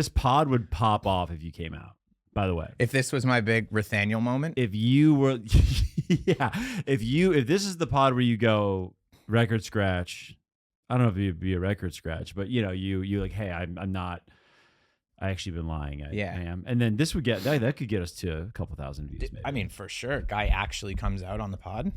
This pod would pop off if you came out, by the way. If this was my big Nathaniel moment. If you were, yeah. If this is the pod where you go record scratch, I don't know if it'd be a record scratch, but you like, hey, I'm not. I actually been lying. I am. And then this would get that could get us to a couple thousand views. Maybe. I mean, for sure, guy actually comes out on the pod.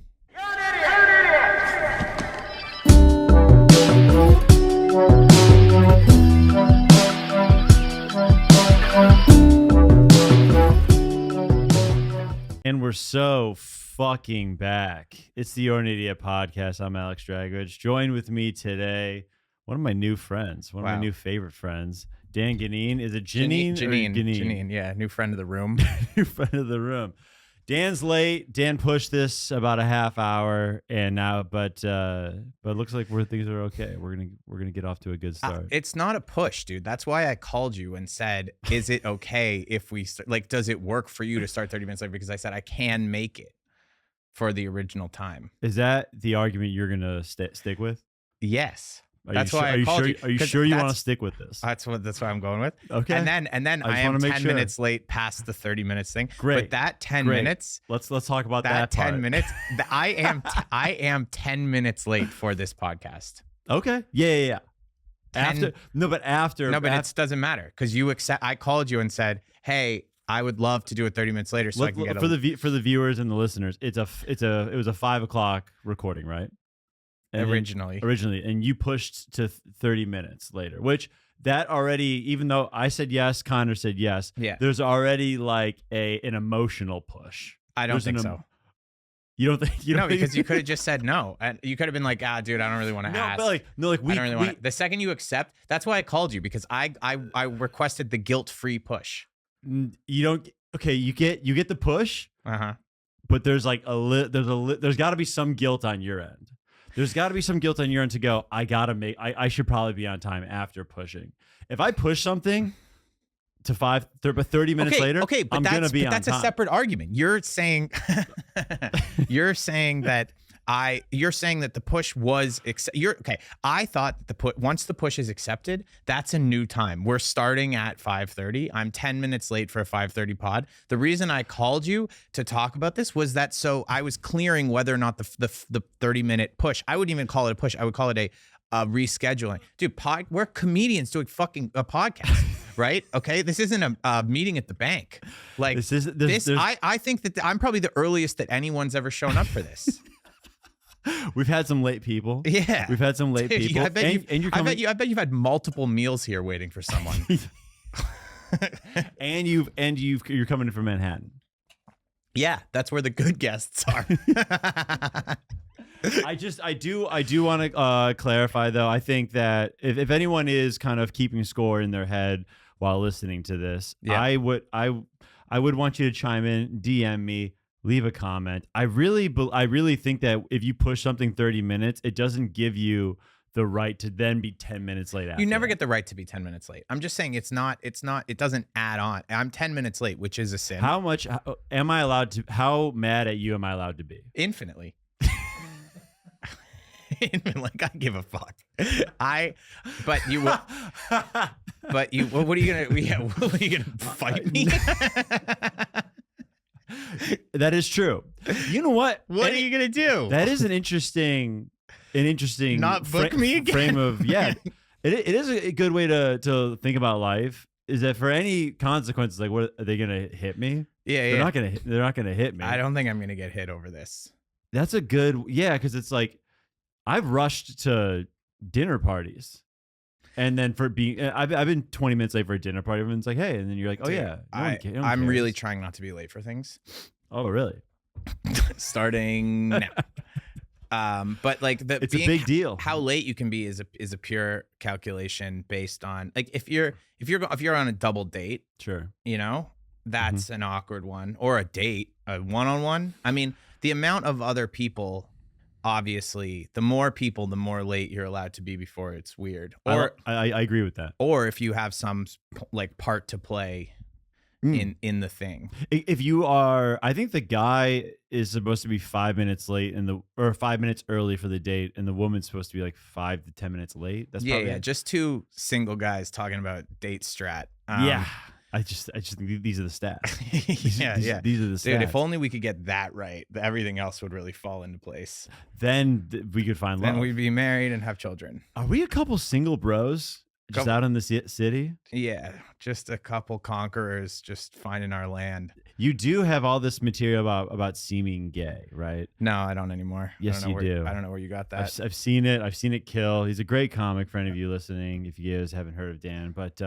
And we're so fucking back. It's the You're an Idiot podcast. I'm Alex Drago. Joined with me today, one of my new friends, one of my new favorite friends, Dan Geneen. Is it Geneen? Geneen, yeah, new friend of the room. New friend of the room. Dan's late. Dan pushed this about a half hour, and now, but it looks like things are okay. We're gonna get off to a good start. It's not a push, dude. That's why I called you and said, "Is it okay if we start, like? Does it work for you to start 30 minutes late?" Because I said I can make it for the original time. Is that the argument you're gonna stick with? Yes. That's why I called you. Are you sure you want to stick with this? That's what I'm going with. Okay. And then I am 10 minutes late past the 30 minutes thing. Great. But that 10 minutes. Let's talk about that 10 part. minutes. I am 10 minutes late for this podcast. Okay. Yeah. 10, after. It doesn't matter because I called you and said, "Hey, I would love to do it 30 minutes later so I can get for the viewers and the listeners. It was a 5 o'clock recording, right? Originally, and you pushed to 30 minutes later, which that already, even though I said yes, Connor said yes, there's already like an emotional push. I don't think so. You don't think? No, because you could have just said no, and you could have been like, dude, I don't really want to ask. But I don't really want. The second you accept, that's why I called you because I requested the guilt-free push. You don't. Okay, you get the push. But there's like there's got to be some guilt on your end. There's got to be some guilt on your end to go, I should probably be on time after pushing. If I push something to 30 minutes later, I'm going to be on time. That's a separate argument. You're saying you're saying that the push was I thought that once the push is accepted, that's a new time. We're starting at 5:30. I'm 10 minutes late for a 5:30 pod. The reason I called you to talk about this was that so I was clearing whether or not the 30-minute push. I wouldn't even call it a push. I would call it a rescheduling. Dude, we're comedians doing fucking a podcast. Right? Okay. This isn't a meeting at the bank. Like I think that I'm probably the earliest that anyone's ever shown up for this. We've had some late people. Yeah, we've had some late people. I bet you've had multiple meals here waiting for someone. and you're coming in from Manhattan. Yeah, that's where the good guests are. I do want to clarify though. I think that if anyone is kind of keeping score in their head while listening to this, I would want you to chime in, DM me. Leave a comment. I really think that if you push something 30 minutes, it doesn't give you the right to then be 10 minutes late after. You never get the right to be 10 minutes late. I'm just saying it doesn't add on. I'm 10 minutes late, which is a sin. How much am I allowed to, how mad at you am I allowed to be? Infinitely. Like I give a fuck. What are you gonna fight me? That is true. You know what? What are you gonna do? That is an interesting not book me again. Frame of It is a good way to think about life. Is that for any consequences? Like, what are they gonna hit me? Yeah, they're not gonna hit me. I don't think I'm gonna get hit over this. That's a good because it's like I've rushed to dinner parties. And then for being, I've been 20 minutes late for a dinner party. Everyone's like, "Hey," and then you're like, "Oh yeah." I'm really trying not to be late for things. Oh really? Starting now. But like it's a big deal. How late you can be is a pure calculation based on like if you're on a double date, sure, that's an awkward one, or a date, a one-on-one. I mean, the amount of other people. Obviously, the more people, the more late you're allowed to be before it's weird. Or I agree with that. Or if you have some like part to play in the thing. If you are, I think the guy is supposed to be 5 minutes late or 5 minutes early for the date, and the woman's supposed to be like 5 to 10 minutes late. That's just two single guys talking about date strat. Yeah. I just think these are the stats. These are the stats. Dude, if only we could get that right, everything else would really fall into place. Then we could find love. Then we'd be married and have children. Are we a couple single bros just out in the city? Yeah, just a couple conquerors just finding our land. You do have all this material about seeming gay, right? No, I don't anymore. Yes, you do. I don't know where you got that. I've seen it. I've seen it kill. He's a great comic for any of you listening, if you guys haven't heard of Dan. But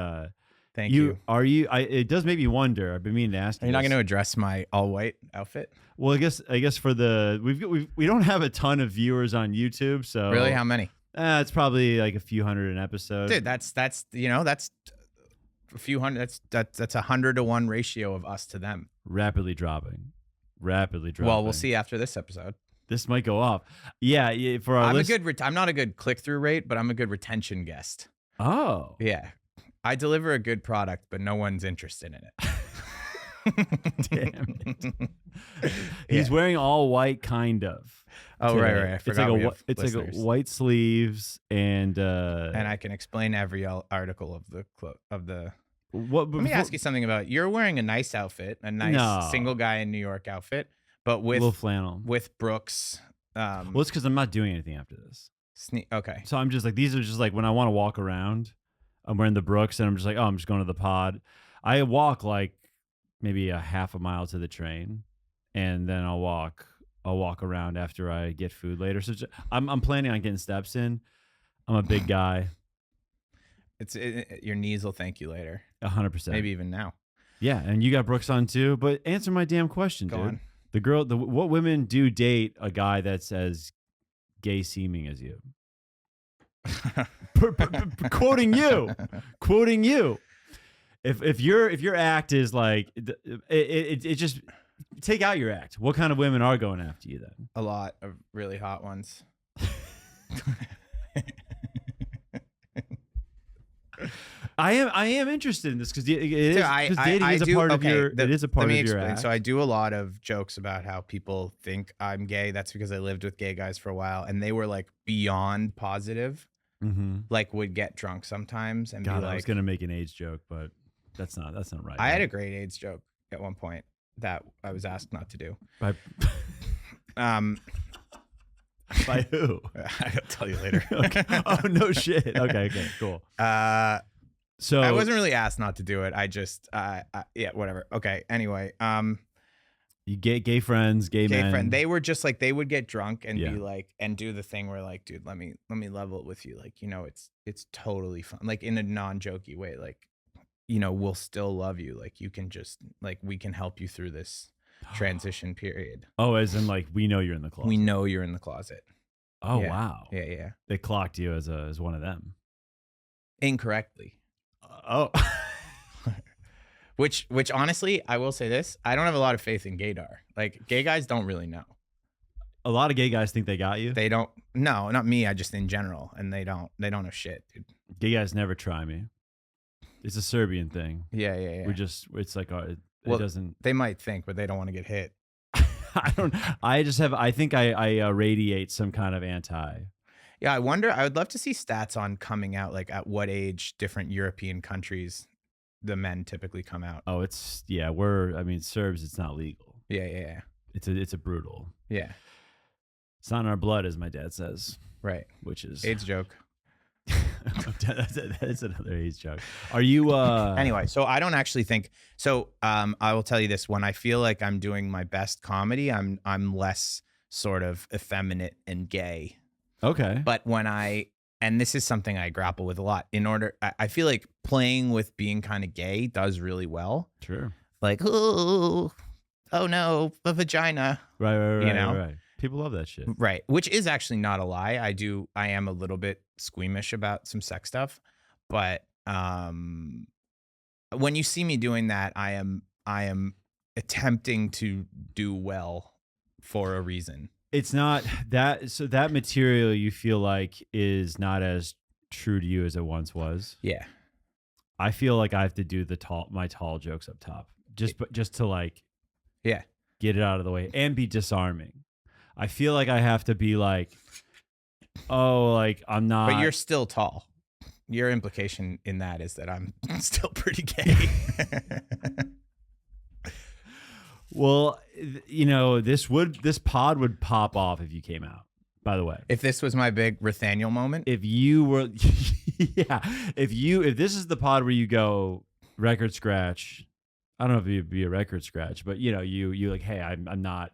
thank you. It does make me wonder. I've been meaning to ask you. Are you not going to address my all white outfit? Well, I guess for we don't have a ton of viewers on YouTube, so really, how many? It's probably like a few hundred an episode. Dude, that's a few hundred. That's 100-to-1 ratio of us to them. Rapidly dropping. Well, we'll see after this episode. This might go off. Yeah, for our I'm not a good click-through rate, but I'm a good retention guest. Oh. Yeah. I deliver a good product, but no one's interested in it. Damn it. He's wearing all white, kind of. Oh, today. right. I forgot it's like a white sleeves and I can explain every article of the. What? Let me ask you something about you're wearing a nice outfit, a nice single guy in New York outfit, but with a little flannel with Brooks. Well, it's because I'm not doing anything after this. Okay. So I'm just like, these are just like when I want to walk around, I'm wearing the Brooks and I'm just like, oh, I'm just going to the pod. I walk like maybe a half a mile to the train, and then I'll walk around after I get food later. So I'm planning on getting steps in. I'm a big guy. Your knees will thank you later. 100%. Maybe even now. Yeah, and you got Brooks on too. But answer my damn question, Go dude. on. What women do date a guy that's as gay seeming as you? Quoting you. If your act is like it just take out your act. What kind of women are going after you then? A lot of really hot ones. I am interested in this because dating is a part of your. It is a part of your act. So I do a lot of jokes about how people think I'm gay. That's because I lived with gay guys for a while, and they were like beyond positive. Mm-hmm. Like would get drunk sometimes and be like, I was gonna make an AIDS joke, but that's not right. I had a great AIDS joke at one point that I was asked not to do. By who? I'll tell you later. Okay. Oh no shit. Okay, cool. So I wasn't really asked not to do it. I just yeah, whatever. Okay. Anyway, you gay friends, gay men. They were just like they would get drunk and be like and do the thing where like, dude, let me level it with you. Like, it's totally fun. Like in a non-jokey way. Like, we'll still love you. Like you can just like we can help you through this transition period. Oh, as in like we know you're in the closet. We know you're in the closet. Oh wow. Yeah. They clocked you as one of them. Incorrectly. Oh. Which honestly, I will say this, I don't have a lot of faith in gaydar. Like gay guys don't really know. A lot of gay guys think they got you. They don't. No, not me. I just in general, and they don't know shit, dude. Gay guys never try me. It's a Serbian thing. Yeah. It's like it doesn't. They might think, but they don't want to get hit. I think I radiate some kind of anti. Yeah, I wonder. I would love to see stats on coming out, like at what age different European countries the men typically come out. Oh, Serbs, it's not legal. Yeah. It's a brutal. Yeah. It's not in our blood, as my dad says. Right. Which is AIDS joke. That's another AIDS joke. Are you anyway, so I don't actually think so. I will tell you this, when I feel like I'm doing my best comedy, I'm less sort of effeminate and gay. Okay. But and this is something I grapple with a lot, I feel like playing with being kind of gay does really well. Sure. Like, oh no, a vagina. Right. Right. People love that shit. Right. Which is actually not a lie. I am a little bit squeamish about some sex stuff, but when you see me doing that, I am attempting to do well for a reason. It's not that, so that material you feel like is not as true to you as it once was. Yeah. I feel like I have to do my tall jokes up top just to like, yeah, get it out of the way and be disarming. I feel like I have to be like, oh, like I'm not. But you're still tall. your implication in that is that I'm still pretty gay. Well, this pod would pop off if you came out. By the way, if this was my big Nathaniel moment, if you were, yeah, if this is the pod where you go record scratch, I don't know if you'd be a record scratch, but you like, hey, I'm not.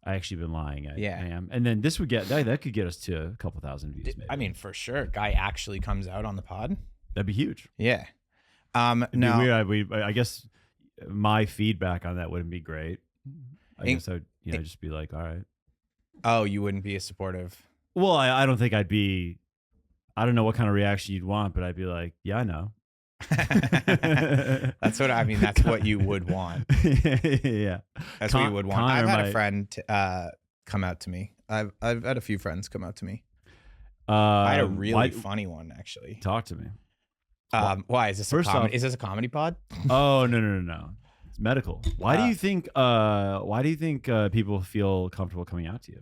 I actually been lying. I am, and then this would get that could get us to a couple thousand views. Maybe. I mean, for sure, guy actually comes out on the pod. That'd be huge. Yeah. It'd be weird. I guess my feedback on that wouldn't be great. I guess I'd just be like, all right. Oh, you wouldn't be as supportive. Well, I don't think I'd be. I don't know what kind of reaction you'd want, but I'd be like, yeah, I know. That's what I mean. That's what you would want. Yeah, that's what you would want. I've had a friend come out to me. I've had a few friends come out to me. I had a really funny one actually. Talk to me. Why is this? Is this a comedy pod? Oh no. It's medical. Why do you think? Why do you think people feel comfortable coming out to you?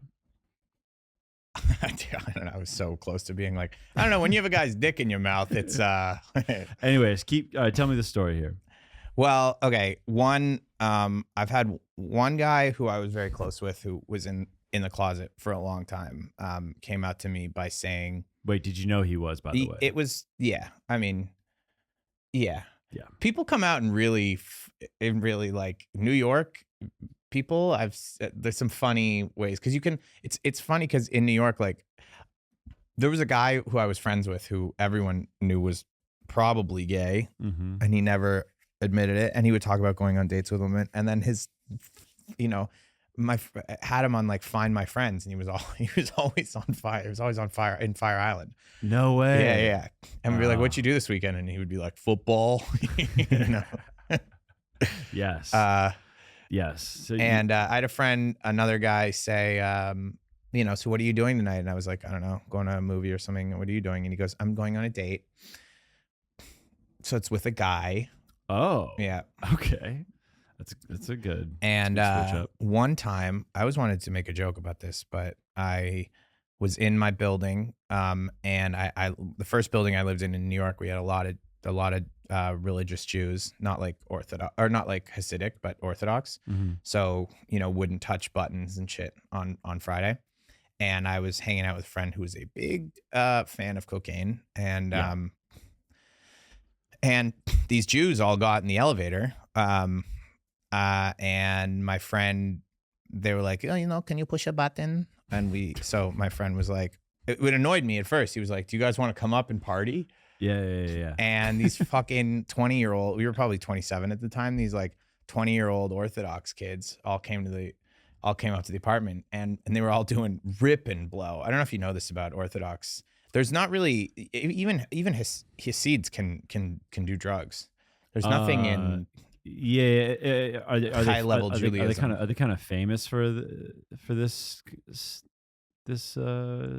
I don't know. I was so close to being like, I don't know. When you have a guy's dick in your mouth, it's. Anyways, tell me the story here. Well, okay. I've had one guy who I was very close with, who was in the closet for a long time. Came out to me by saying, "Wait, did you know he was?" By the way, it was. Yeah, I mean, yeah. People come out in really like New York. People, there's some funny ways because you can. It's funny because in New York, like there was a guy who I was friends with who everyone knew was probably gay, and he never admitted it. And he would talk about going on dates with women, and then his, had him on like Find My Friends, and he was always on fire. He was always on fire in Fire Island. No way. Yeah. And we'd be like, "What'd you do this weekend?" And he would be like, "Football." Yes. Yes. So I had a friend, another guy, say, so what are you doing tonight? And I was like, I don't know, going to a movie or something. What are you doing? And he goes, I'm going on a date. So it's with a guy. Oh. Yeah. Okay. That's a good. And one time, I always wanted to make a joke about this, but I was in my building, and the first building I lived in New York, we had a lot of religious Jews, not like Orthodox or not like Hasidic, but Orthodox. So, wouldn't touch buttons and shit on Friday. And I was hanging out with a friend who was a big fan of cocaine. And and these Jews all got in the elevator. And my friend, they were like, can you push a button? And so my friend was like, it annoyed me at first. He was like, do you guys want to come up and party? Yeah. And these fucking 20-year-old, we were probably 27 at the time. These like 20-year-old Orthodox kids all came up to the apartment, and they were all doing rip and blow. I don't know if you know this about Orthodox. There's not really even Hasids can do drugs. There's nothing in high level Judaism. Are they kind of famous for this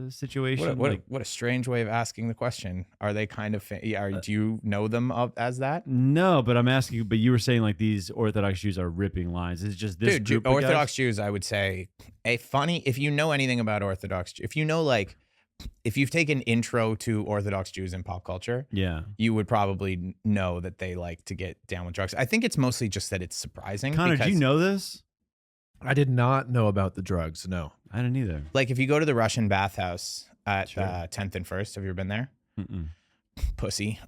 situation? What a strange way of asking the question. Are they kind of do you know them as that? No, but I'm asking you. But you were saying like these Orthodox Jews are ripping lines. Is it just this group of Orthodox guys? Jews? I would say if you know anything about Orthodox, if you know if you've taken intro to Orthodox Jews in pop culture, you would probably know that they like to get down with drugs. I think it's mostly just that it's surprising. Connor, did you know this? I did not know about the drugs. No, I didn't either. Like if you go to the Russian bathhouse at 10th and 1st, have you ever been there? Mm-mm. Pussy.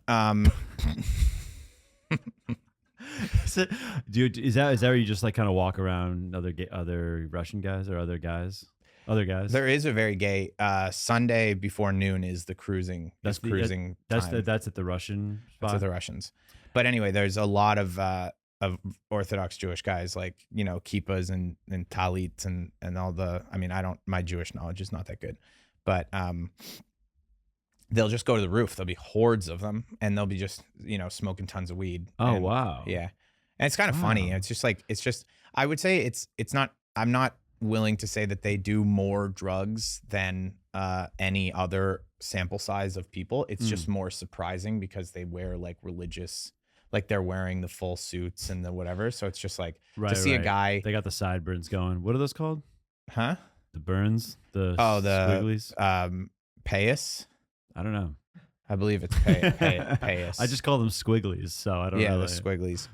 Dude, is that where you just like kind of walk around other Russian guys or other guys? There is a very gay Sunday before noon is the cruising. That's cruising. That's at the Russian spot. That's at the Russians. But anyway, there's a lot of Orthodox Jewish guys like kippas and talits and all the. I mean, my Jewish knowledge is not that good, but they'll just go to the roof. There'll be hordes of them, and they'll be just smoking tons of weed. Oh wow. Yeah, and it's kind of funny. It's just I would say it's not. I'm not willing to say that they do more drugs than any other sample size of people. It's just more surprising because they wear like religious, like they're wearing the full suits and the whatever. So it's just like to see a guy. They got the sideburns going. What are those called? Huh? The burns? The squigglies? The Payas? I don't know. I believe it's payas. I just call them squigglies, so I don't know. Yeah, the squigglies.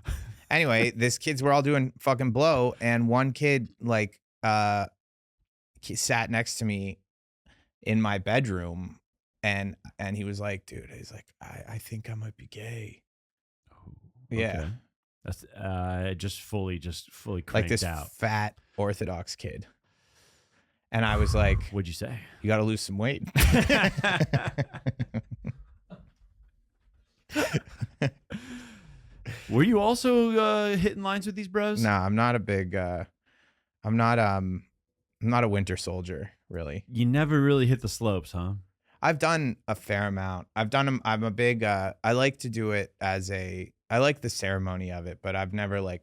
Anyway, kids were all doing fucking blow, and one kid like sat next to me in my bedroom, and he was like, dude, he's like, I think I might be gay. Oh, yeah. Okay. That's just fully cranked Like this out. fat Orthodox kid. And I was like, What'd you say? you got to lose some weight. Were you also hitting lines with these bros? No, I'm not a big I'm not a winter soldier, really. You never really hit the slopes, huh? I've done a fair amount. I'm a big I like to do it as I like the ceremony of it, but I've never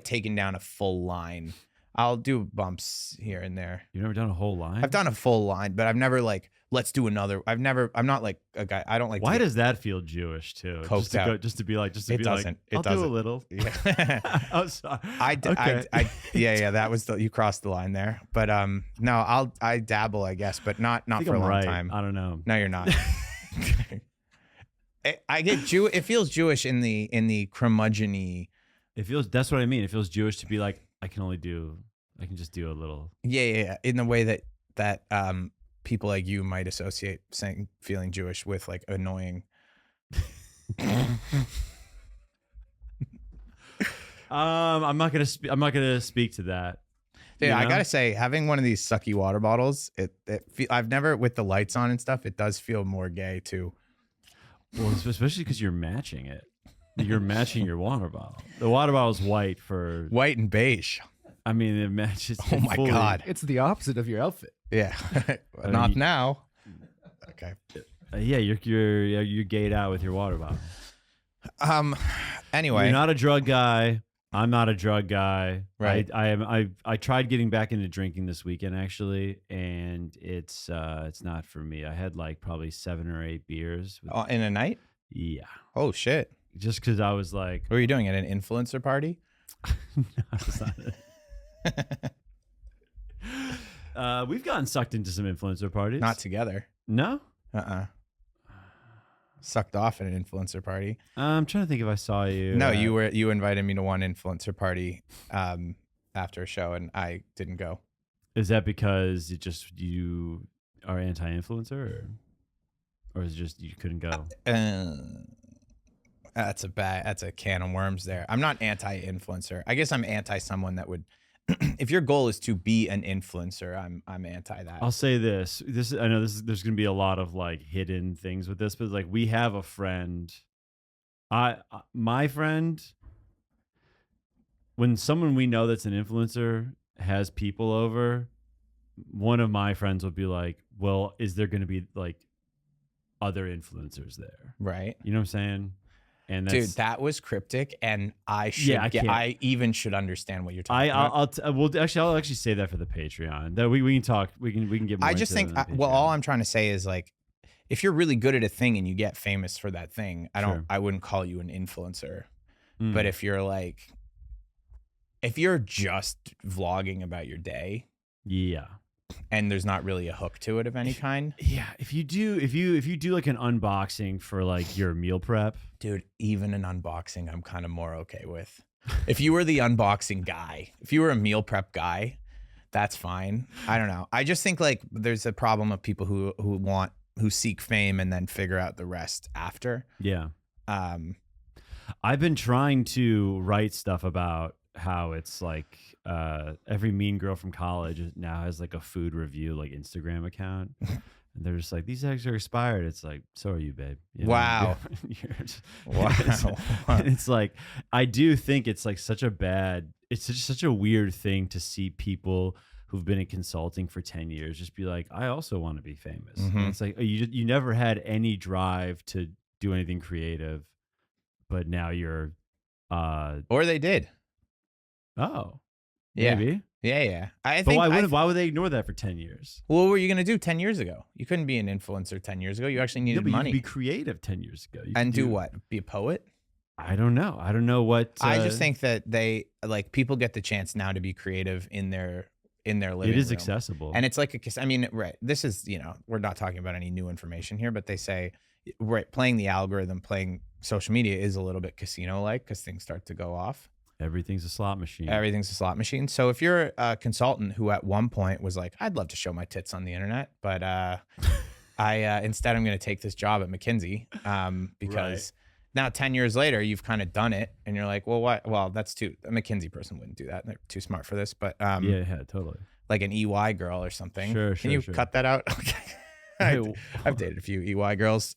taken down a full line. I'll do bumps here and there. You've never done a whole line? I've done a full line, but I've never like, let's do another. I'm not like a guy. I don't like. Why does that feel Jewish too? Coked out. Just to be like, It doesn't. I'll do a little. Yeah. I'm sorry. Yeah. That was you crossed the line there. But no, I dabble, I guess, but not for a long time. I don't know. No, you're not. I get It feels Jewish in the curmudgeon-y. That's what I mean. It feels Jewish to be like, I can just do a little. Yeah. In the way that people like you might associate feeling Jewish with like annoying. I'm not gonna speak to that. Yeah, You I know? gotta say, having one of these sucky water bottles, I've never, with the lights on and stuff, it does feel more gay too. Well, especially because you're matching it. You're matching your water bottle. The water bottle's white for. White and beige. I mean, it matches. Oh my fully. God. It's the opposite of your outfit. Yeah. I Not mean, now. Okay. Yeah, you're gayed out with your water bottle. Anyway. You're not a drug guy. I'm not a drug guy. Right. I tried getting back into drinking this weekend actually, and it's not for me. I had like probably 7 or 8 beers. In a night? Yeah. Oh shit. Just because I was like, What were you doing at an influencer party? no, it's not it. We've gotten sucked into some influencer parties. Not together. No. Sucked off at an influencer party. I'm trying to think if I saw you. No, you invited me to one influencer party after a show, and I didn't go. Is that because you are anti-influencer, or is it just you couldn't go? That's a can of worms there. I'm not anti-influencer. I guess I'm anti someone that would. If your goal is to be an influencer, I'm anti that. I'll say this. I know there's going to be a lot of like hidden things with this, but like we have a friend. My friend, when someone we know that's an influencer has people over, one of my friends will be like, "Well, is there going to be like other influencers there?" Right. You know what I'm saying? And dude, that was cryptic, and I even should understand what you're talking about. I'll actually say that for the Patreon. That we can talk. We can get more. I just think all I'm trying to say is like, if you're really good at a thing and you get famous for that thing, I wouldn't call you an influencer. But if you're just vlogging about your day, yeah, and there's not really a hook to it of any kind, if you do like an unboxing for like your meal prep, dude, even an unboxing I'm kind of more okay with. If you were the unboxing guy, if you were a meal prep guy, that's fine. I don't know. I just think like there's a problem of people who seek fame and then figure out the rest after. Yeah. I've been trying to write stuff about how it's like every mean girl from college now has like a food review like Instagram account. And they're just like, these eggs are expired. It's like, so are you, babe. You know? Wow. Wow. It's like, I do think it's like it's just such a weird thing to see people who've been in consulting for 10 years just be like, I also want to be famous. Mm-hmm. And it's like, you never had any drive to do anything creative, but now you're or they did. Oh, yeah. Maybe. Yeah. Why would they ignore that for 10 years? Well, what were you going to do 10 years ago? You couldn't be an influencer 10 years ago. You actually needed money. You could be creative 10 years ago. And do what? Be a poet? I don't know. I don't know what. I just think that people get the chance now to be creative in their living It is room. accessible. And it's like right. This is, we're not talking about any new information here, but they say right, playing the algorithm, playing social media is a little bit casino-like because things start to go off. Everything's a slot machine. Everything's a slot machine. So if you're a consultant who at one point was like, I'd love to show my tits on the internet, but instead I'm going to take this job at McKinsey because now 10 years later, you've kind of done it and you're like, well, what? Well, a McKinsey person wouldn't do that. They're too smart for this, but yeah, totally. Like an EY girl or something. Sure. Can you cut that out? Okay. I've dated a few EY girls.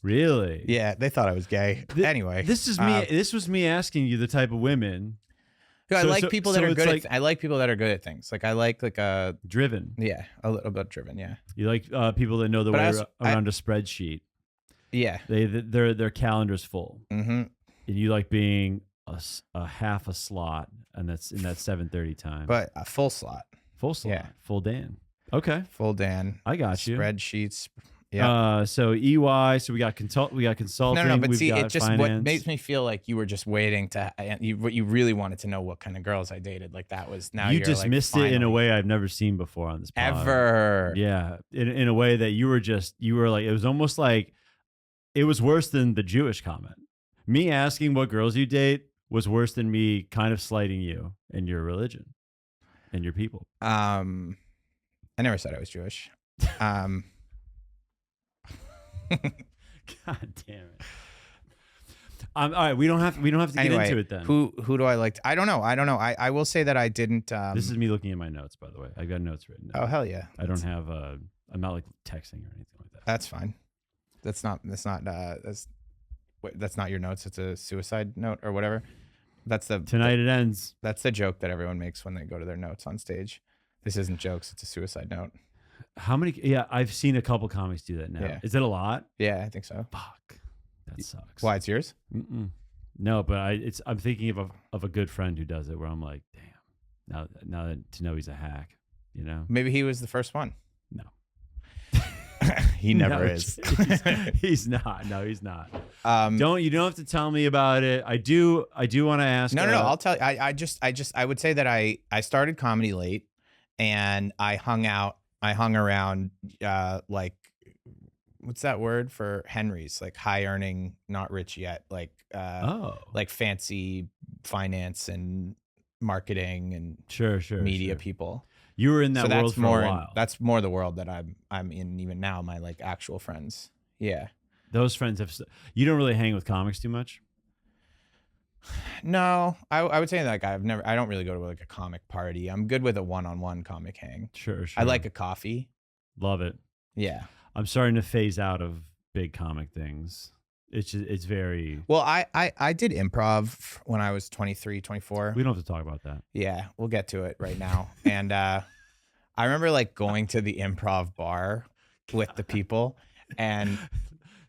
Really? Yeah, they thought I was gay. Anyway, this is me. This was me asking you the type of women. I like people that are good. I like people that are good at things. Like I like a driven. Yeah, a little bit driven. Yeah. You like people that know the way around a spreadsheet. Yeah. Their calendar's full. Mm-hmm. And you like being a half a slot, and that's in that 7:30 time. But a full slot. Full slot. Yeah. Full Dan. Okay. Full Dan. I got you. Spreadsheets. Yeah. So EY. So we got consulting. No. But see, it just finance. What makes me feel like you were just waiting to. What you really wanted to know what kind of girls I dated. Like that was now. You just missed it in a way I've never seen before on this pod. Ever. Yeah. In a way that you were like, it was almost like it was worse than the Jewish comment. Me asking what girls you date was worse than me kind of slighting you and your religion and your people. I never said I was Jewish. God damn it. All right, we don't have to get into it then. Who do I like? I don't know. I will say that I didn't. This is me looking at my notes, by the way. I've got notes written down. Oh hell yeah! I don't have. I'm not like texting or anything like that. That's fine. That's not your notes. It's a suicide note or whatever. Tonight it ends. That's the joke that everyone makes when they go to their notes on stage. This isn't jokes. It's a suicide note. How many? Yeah, I've seen a couple comics do that now. Yeah. Is it a lot? Yeah, I think so. Fuck, that sucks. Why? It's yours? No, but I'm thinking of a good friend who does it, where I'm like, damn. Now that to know he's a hack, you know. Maybe he was the first one. No. He never is. He's not. No, he's not. You don't have to tell me about it. I do want to ask. No. I'll tell you. I would say that I started comedy late, and I hung around like, what's that word for Henry's? Like high earning, not rich yet. Like like fancy finance and marketing and sure media people. You were in that world for a while. That's more the world that I'm in even now. My like actual friends. Yeah. Those friends you don't really hang with comics too much? No, I would say like I don't really go to like a comic party. I'm good with a one-on-one comic hang. Sure. I like a coffee. Love it. Yeah. I'm starting to phase out of big comic things. It's very... Well, I did improv when I was 23, 24. We don't have to talk about that. Yeah, we'll get to it right now. And I remember like going to the improv bar with the people and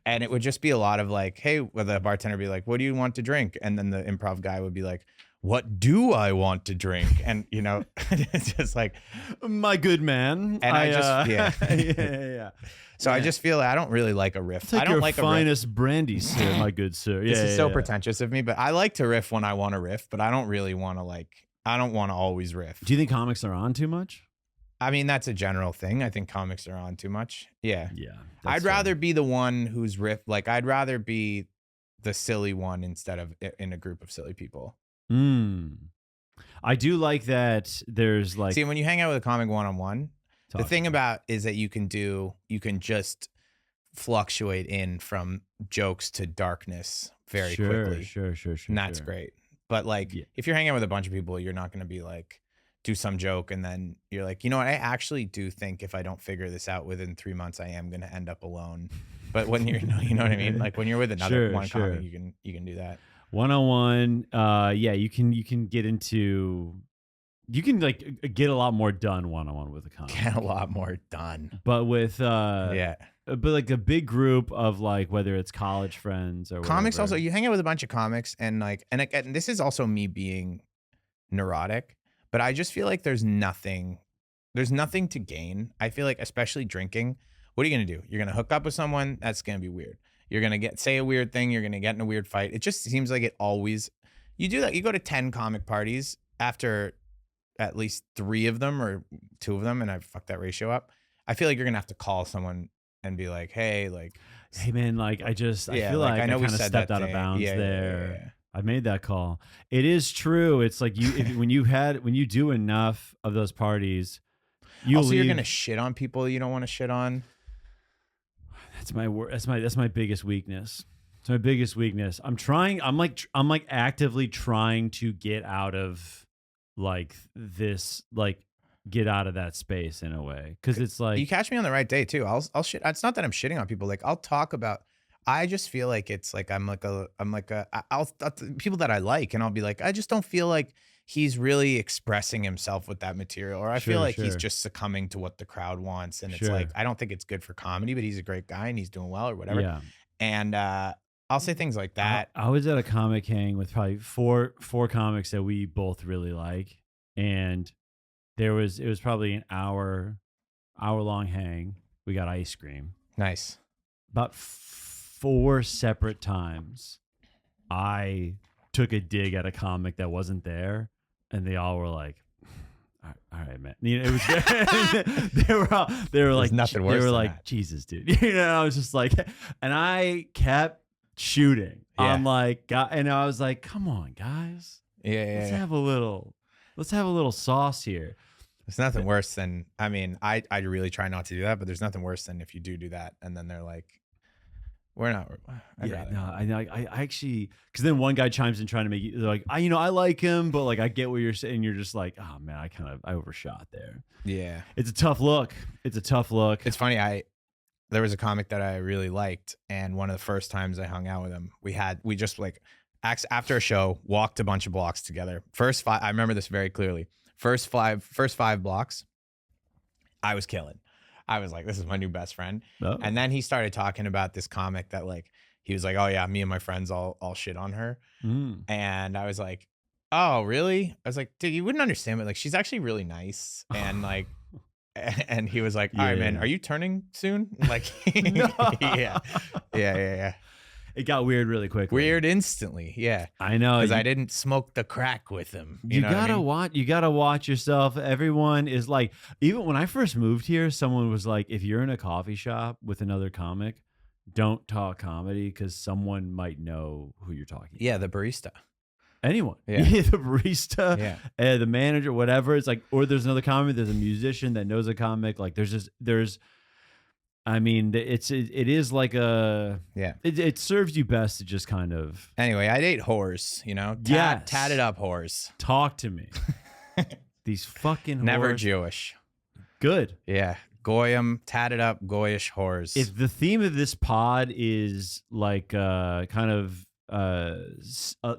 it would just be a lot of like, hey, the bartender would be like, what do you want to drink? And then the improv guy would be like, what do I want to drink? And, you know, it's just like, my good man. And yeah. So I just feel I don't really like a riff. Take I don't your like finest brandy, sir, my good sir. This is so pretentious of me, but I like to riff when I want to riff, but I don't really want to I don't want to always riff. Do you think comics are on too much? I mean, that's a general thing. I think comics are on too much. Yeah. Yeah. I'd rather be the one who's riff. Like I'd rather be the silly one instead of in a group of silly people. I do like that there's like... See, when you hang out with a comic one-on-one, the thing about is that you can just fluctuate in from jokes to darkness very quickly. Sure. And that's great. But like, if you're hanging out with a bunch of people, you're not going to be like, do some joke. And then you're like, you know what? I actually do think if I don't figure this out within 3 months, I am going to end up alone. But when you know what I mean? Like when you're with another comic, you can do that. One-on-one. You can get into... You can like get a lot more done one-on-one with a comic. Get a lot more done. But with but like a big group of like whether it's college friends or comics whatever. Also, you hang out with a bunch of comics and this is also me being neurotic, but I just feel like there's nothing to gain. I feel like especially drinking, what are you going to do? You're going to hook up with someone, that's going to be weird. You're going to say a weird thing, you're going to get in a weird fight. It just seems like it always you do that. You go to 10 comic parties after at least 3 of them or 2 of them, and I fucked that ratio up. I feel like you're gonna have to call someone and be like, hey, like, Hey man, like I feel like, like I I know we kind of said stepped that out of day. bounds Yeah, there. I made that call. It is true. It's like when you do enough of those parties, Also, you're gonna shit on people you don't want to shit on. That's my biggest weakness. It's my biggest weakness. I'm like actively trying to get out of like this, like get out of that space in a way. Cause it's like, You catch me on the right day too. I'll shit. It's not that I'm shitting on people. Like I'll talk about, I just feel like it's like, I'll people that I like, and I'll be like, I just don't feel like he's really expressing himself with that material, or I feel like he's just succumbing to what the crowd wants. And it's like, I don't think it's good for comedy, but he's a great guy and he's doing well or whatever. Yeah. And, I'll say things like that. I was at a comic hang with probably four comics that we both really like. And it was probably an hour long hang. We got ice cream. Nice. About 4 separate times I took a dig at a comic that wasn't there, and they all were like, all right, man. You know, it was they were like nothing worse. They were than like, that. Jesus, dude. You know, I was just like, and I kept shooting. I'm like, God, and I was like, come on, guys. Let's have a little sauce here. There's nothing worse than, I mean, I really try not to do that, but there's nothing worse than if you do that and then they're like, we're not. I actually, because then one guy chimes in trying to make you like, I like him, but like I get what you're saying. You're just like, oh man, I overshot there. Yeah, it's a tough look. It's It's funny. There was a comic that I really liked, and one of the first times I hung out with him, we just like after a show walked a bunch of blocks together. First 5, I remember this very clearly. First five blocks, I was killing. I was like, this is my new best friend. Oh. And then he started talking about this comic that like, he was like, oh yeah, me and my friends all shit on her. And I was like, oh really? I was like, dude, you wouldn't understand, but like, she's actually really nice. And like, and he was like, all right, man, are you turning soon? Like, yeah. It got weird really quickly. Weird instantly. Yeah. I know. Because I didn't smoke the crack with him. You gotta watch yourself. Everyone is like, even when I first moved here, someone was like, if you're in a coffee shop with another comic, don't talk comedy because someone might know who you're talking to. Yeah, the barista. Anyone. Yeah. The barista, the manager, whatever. It's like, or there's another comic, there's a musician that knows a comic. Like I mean, it is like it serves you best to just kind of. Anyway, I date whores, tatted up whores. Talk to me. These fucking whores. Never Jewish. Good. Yeah. Goyim, tatted up, goyish whores. If the theme of this pod is like kind of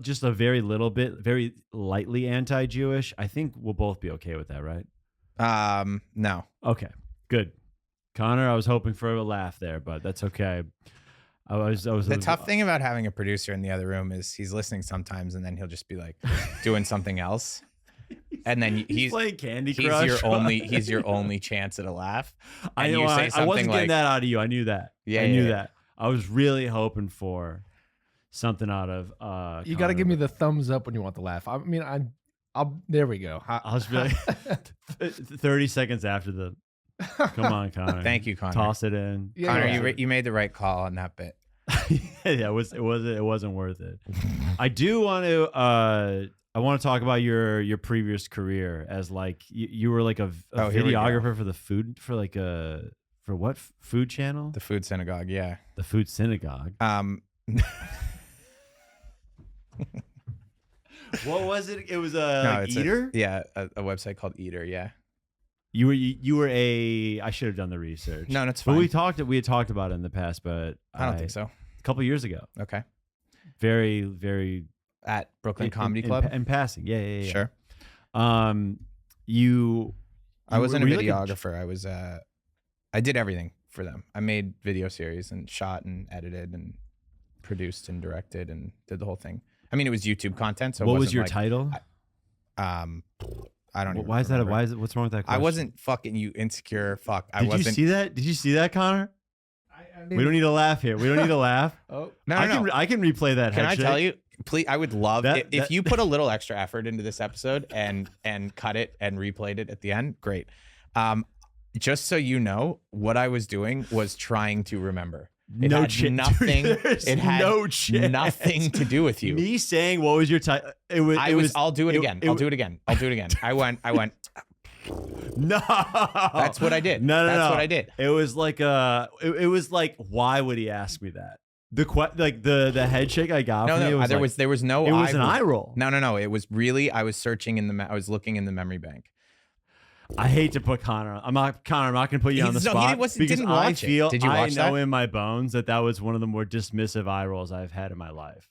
just a very little bit, very lightly anti-Jewish, I think we'll both be okay with that, right? No. Okay, good. Connor, I was hoping for a laugh there, but that's okay. The tough thing about having a producer in the other room is he's listening sometimes, and then he'll just be like doing something else, and then he's playing Candy Crush. He's your only chance at a laugh. I know. I wasn't getting that out of you. I knew that. Yeah, I knew that. I was really hoping for something out of. You got to give me the thumbs up when you want the laugh. I mean, I'll. There we go. I'll just be like 30 seconds after the. Come on, Connor. Thank you, Connor. Toss it in. Yeah, Connor, you made the right call on that bit. Yeah, it wasn't worth it. I do want to I want to talk about your previous career as like you were like a videographer for the food for what food channel? The Food Synagogue, yeah. The Food Synagogue. What was it? It was Eater? A website called Eater, yeah. You were I should have done the research. No, that's fine. But we had talked about it in the past, but I don't think so. A couple years ago. Okay. Very, very at Brooklyn Comedy Club. In passing, yeah. Sure. I wasn't a videographer. I did everything for them. I made video series and shot and edited and produced and directed and did the whole thing. I mean, it was YouTube content. So what was your title? I don't know. Why is that? What's wrong with that question? I wasn't fucking you insecure. Fuck. Did you see that? Did you see that, Connor? We don't need to laugh here. We don't need to laugh. No. I can replay that. Can I tell you? Please, I would love if you put a little extra effort into this episode and cut it and replayed it at the end. Great. Just so you know, what I was doing was trying to remember. It No had chance. nothing. There's It had no chance. nothing to do with you. Me saying what was your title? I'll do it again. I'll do it again. I went. No, That's what I did. No, That's what I did. It was like it was like, why would he ask me that? The head shake I got from you was there was no. it was an eye roll. No. It was really. I was searching I was looking in the memory bank. I hate to put Connor. I'm not going to put you on the spot because didn't watch I feel it. Did you watch I know that? in my bones that was one of the more dismissive eye rolls I've had in my life.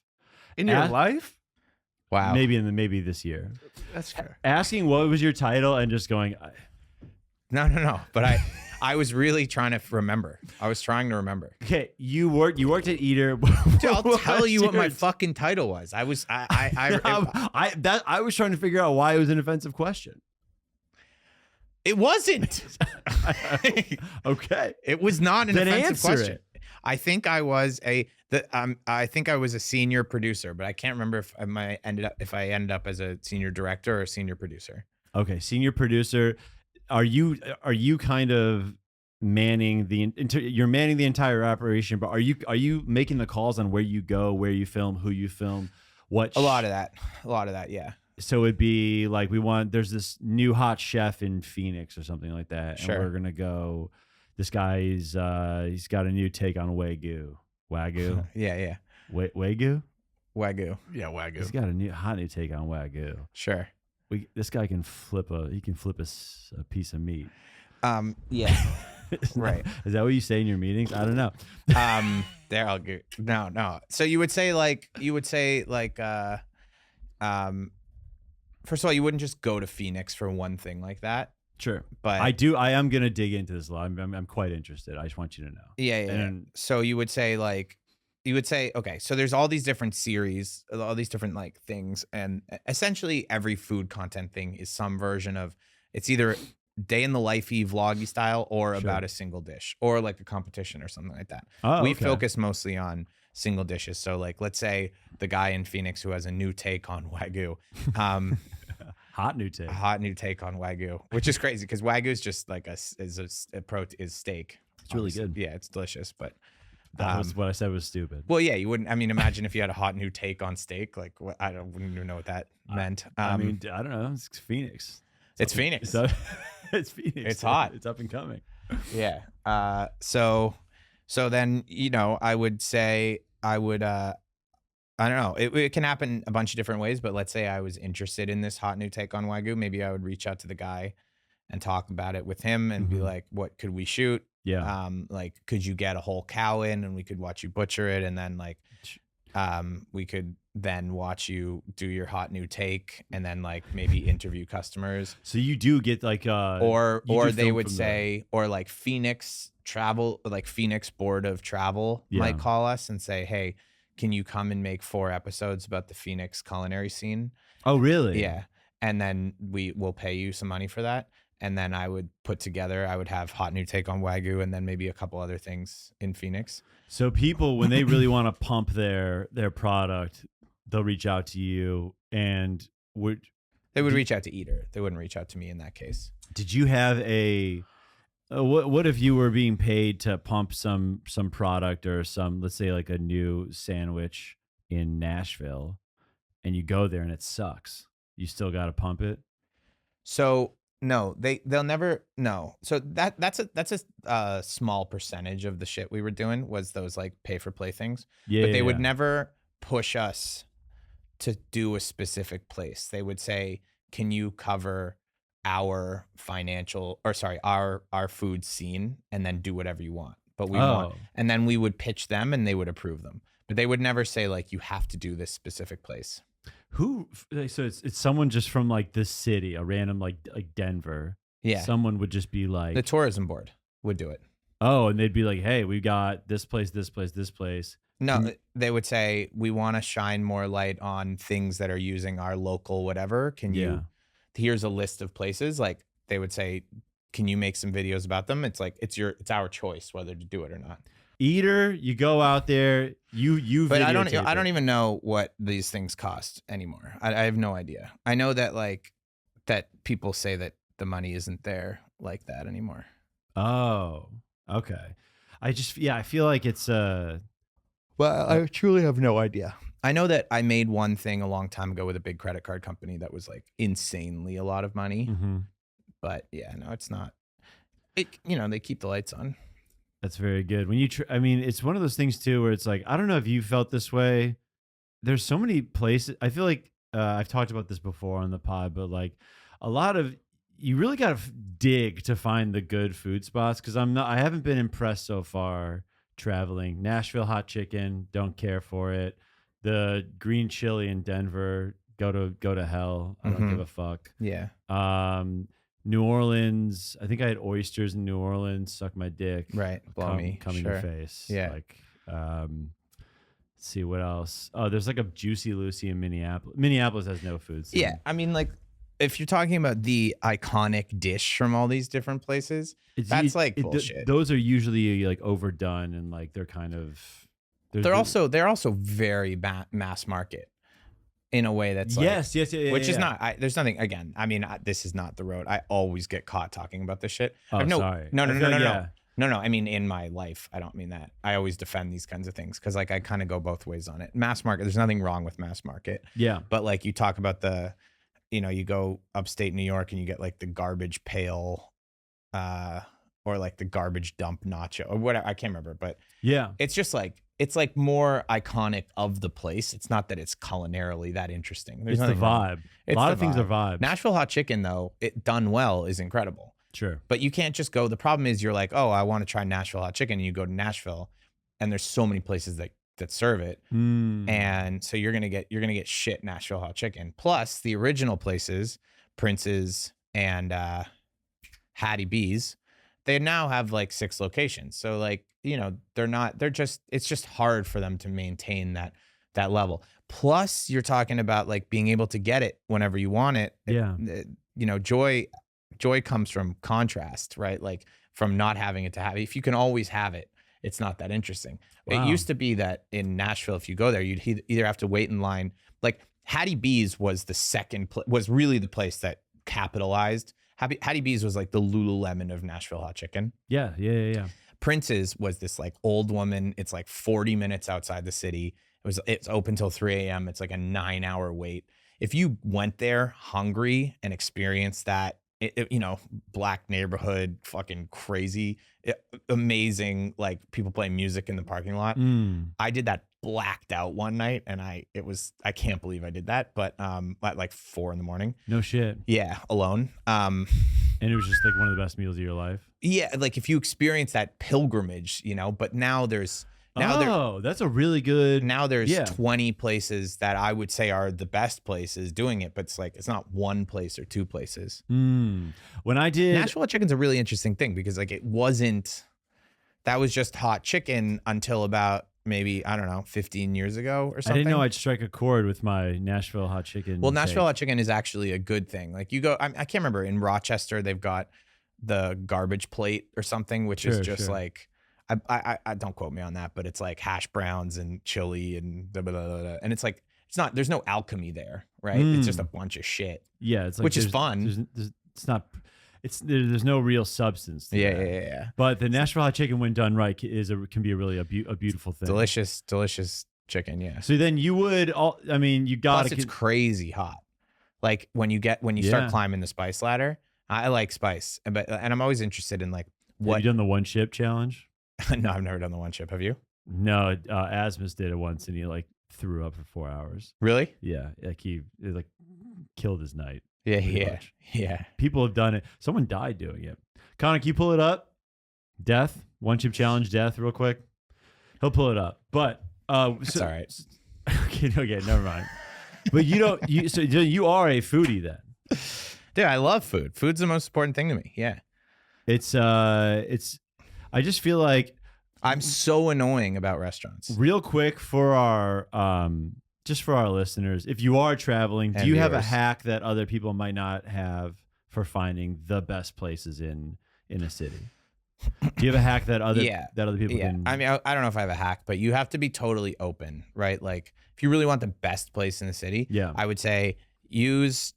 In your life? Wow. Maybe this year. That's fair. Asking what was your title and just going. No. But I was really trying to remember. I was trying to remember. Okay, you worked at Eater. Dude, I'll tell you what my fucking title was. I was trying to figure out why it was an offensive question. It wasn't. Okay. It was not an Then offensive answer question. it. I think I was a senior producer, but I can't remember if I ended up as a senior director or a senior producer. Okay, senior producer. Are you kind of manning you're manning the entire operation, but are you making the calls on where you go, where you film, who you film, what? A lot of that, yeah. So it'd be like there's this new hot chef in Phoenix or something like that. Sure. And we're going to go, this guy's, he's got a new take on Wagyu. Yeah. Wagyu? Wagyu. Yeah, Wagyu. He's got a hot new take on Wagyu. Sure. This guy can flip a piece of meat. Yeah. Right. Is that what you say in your meetings? I don't know. There I'll go. No. So you would say first of all, you wouldn't just go to Phoenix for one thing like that. Sure. But I am going to dig into this a lot. I'm quite interested. I just want you to know. Yeah. So you would say okay, so there's all these different series, all these different like things, and essentially every food content thing is some version of, it's either day in the lifey vloggy style or about a single dish or like a competition or something like that. We focus mostly on single dishes. So like, let's say the guy in Phoenix who has a new take on Wagyu, hot new take on Wagyu, which is crazy because Wagyu is just like is steak. It's really good. Yeah, it's delicious, but that was what I said was stupid. Well, yeah, you wouldn't. I mean, imagine if you had a hot new take on steak. Like, wouldn't even know what that meant. I mean, I don't know. It's Phoenix. It's Phoenix. It's Phoenix. It's hot. It's up and coming. Yeah. So then, I would say I don't know. It can happen a bunch of different ways, but let's say I was interested in this hot new take on Wagyu. Maybe I would reach out to the guy and talk about it with him and be like, what could we shoot? Yeah. Like, could you get a whole cow in and we could watch you butcher it? And then like, we could then watch you do your hot new take and then like maybe interview customers. So you do get like, or they would say, or like Phoenix Board of Travel might call us and say, hey, can you come and make 4 episodes about the Phoenix culinary scene? Oh, really? Yeah. And then we will pay you some money for that. And then I would have hot new take on Wagyu and then maybe a couple other things in Phoenix. So people, when they really want to pump their product, they'll reach out to you and they would reach out to Eater. They wouldn't reach out to me in that case. Did you have what if you were being paid to pump some product or let's say like a new sandwich in Nashville and you go there and it sucks? You still got to pump it? So no, they'll never. No. So that's a small percentage of the shit we were doing was those like pay for play things. Yeah. But they would never push us to do a specific place. They would say, can you cover our our food scene and then do whatever you want. But we want, and then we would pitch them and they would approve them. But they would never say like, you have to do this specific place. So it's someone just from like this city, a random like Denver. Yeah. Someone would just be like, the tourism board would do it. Oh, and they'd be like, hey, we got this place, this place, this place. No, they would say, we want to shine more light on things that are using our local whatever. Can you, here's a list of places. Like they would say, can you make some videos about them? It's like, it's our choice whether to do it or not. Eater, you go out there, but I don't even know what these things cost anymore. I have no idea. I know that like that people say that the money isn't there like that anymore. Oh, okay. I feel like it's Well, I truly have no idea. I know that I made one thing a long time ago with a big credit card company that was like insanely a lot of money. But yeah, no, it's not. They keep the lights on. That's very good. When I mean, it's one of those things too where it's like, I don't know if you felt this way. There's so many places. I feel like I've talked about this before on the pod, but like a lot of, you really got to dig to find the good food spots. Cause I haven't been impressed so far traveling. Nashville hot chicken, don't care for it. The green chili in Denver, go to hell. I don't give a fuck. Yeah. New Orleans, I think I had oysters in New Orleans, suck my dick. Right. Blow me. Come in your face. Yeah. Like, let's see what else. Oh, there's like a Juicy Lucy in Minneapolis. Minneapolis has no food scene. Yeah. I mean, like, if you're talking about the iconic dish from all these different places, that's like bullshit. Those are usually like overdone and like they're kind of. They're also very mass market. In a way that's like, yes, which is not. There's nothing. Again, I mean, this is not the road. I always get caught talking about this shit. Oh, sorry. No. I mean, in my life, I don't mean that. I always defend these kinds of things because, like, I kind of go both ways on it. Mass market. There's nothing wrong with mass market. Yeah. But like, you talk about you go upstate New York and you get like the garbage pail, or like the garbage dump nacho or whatever. I can't remember, but yeah, it's just like. It's like more iconic of the place. It's not that it's culinarily that interesting. It's the vibe. A lot of things are vibes. Nashville hot chicken, though, it done well, is incredible. Sure. But you can't just go. The problem is you're like, oh, I want to try Nashville hot chicken. And you go to Nashville and there's so many places that serve it. And so you're gonna get shit Nashville hot chicken. Plus the original places, Prince's and Hattie B's, they now have like 6 locations. So like, it's just hard for them to maintain that level. Plus you're talking about like being able to get it whenever you want it. Yeah. Joy comes from contrast, right? Like from not having it to have it. If you can always have it, it's not that interesting. Wow. It used to be that in Nashville, if you go there, you'd either have to wait in line. Like Hattie B's was was really the place that capitalized. Hattie B's was like the Lululemon of Nashville hot chicken. Yeah. Prince's was this like old woman. It's like 40 minutes outside the city. It's open till 3 a.m. It's like a 9-hour wait. If you went there hungry and experienced that, black neighborhood, fucking crazy, amazing, like people playing music in the parking lot. I did that blacked out one night and I can't believe I did that, but at like 4 a.m. No shit. Yeah, alone. And it was just like one of the best meals of your life. Yeah, like if you experience that pilgrimage, but now there's that's a really good. Now there's 20 places that I would say are the best places doing it, but it's like it's not one place or 2 places. When I did Nashville chicken's a really interesting thing because like that was just hot chicken until about maybe, I don't know, 15 years ago or something. I didn't know I'd strike a chord with my Nashville hot chicken. Well, Nashville hot chicken is actually a good thing. Like you go, I can't remember, in Rochester, they've got the garbage plate or something, which is just like, I don't quote me on that, but it's like hash browns and chili and blah, blah, blah, blah. And it's like, there's no alchemy there, right? It's just a bunch of shit. Yeah. It's like, which is fun. There's no real substance to that. Yeah. But the Nashville hot chicken, when done right, can be really a beautiful thing. Delicious chicken. Yeah. So then you would you got Plus it's crazy hot. Like when you start climbing the spice ladder, I like spice, and I'm always interested in like what. Have you done the one chip challenge? No, I've never done the one chip. Have you? No, Asmus did it once, and he like threw up for 4 hours. Really? Yeah, like it like killed his night. Yeah. People have done it. Someone died doing it. Connor, can you pull it up? Death, one chip challenge, death, real quick. He'll pull it up, but it's all right. Okay, never mind. But you are a foodie then. Dude, I love food. Food's the most important thing to me. Yeah. It's I just feel like I'm so annoying about restaurants. Real quick for our just for our listeners, if you are traveling, do you have a hack that other people might not have for finding the best places in a city? Do you have a hack that other people can? I mean, I don't know if I have a hack, but you have to be totally open, right? Like if you really want the best place in the city, I would say use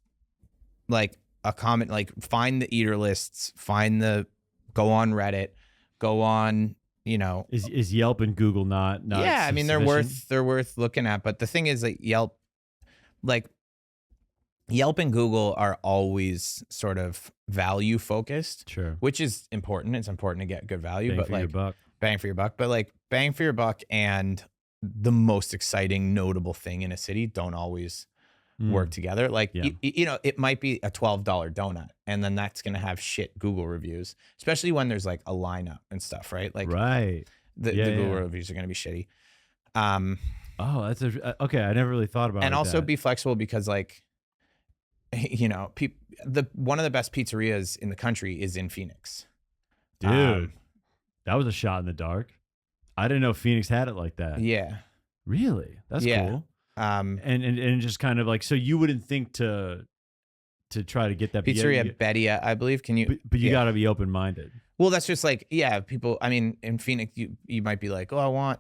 like find the eater lists, go on Reddit, go on you know, Is Yelp and Google not yeah, I mean, sufficient? they're worth looking at. But the thing is that like Yelp and Google are always sort of value focused, Sure. which is important. It's important to get good value, Bang but for like your buck. bang for your buck. But like bang for your buck and the most exciting, notable thing in a city don't always work together. Like, Yeah. you know, it might be a $12 donut and then that's going to have shit Google reviews, especially when there's like a lineup and stuff, right? Like Right. the Google reviews are going to be shitty. Oh, that's okay. I never really thought about it. And like also that. be flexible because like, you know, one of the best pizzerias in the country is in Phoenix. Dude, that was a shot in the dark. I didn't know Phoenix had it like that. Yeah. Really? That's Yeah. cool. And just kind of like, so you wouldn't think to try to get that Pizzeria Bettia, I believe. Can you? but you got to be open minded. Well, that's just like, yeah, people. I mean, in Phoenix, you might be like, oh, I want,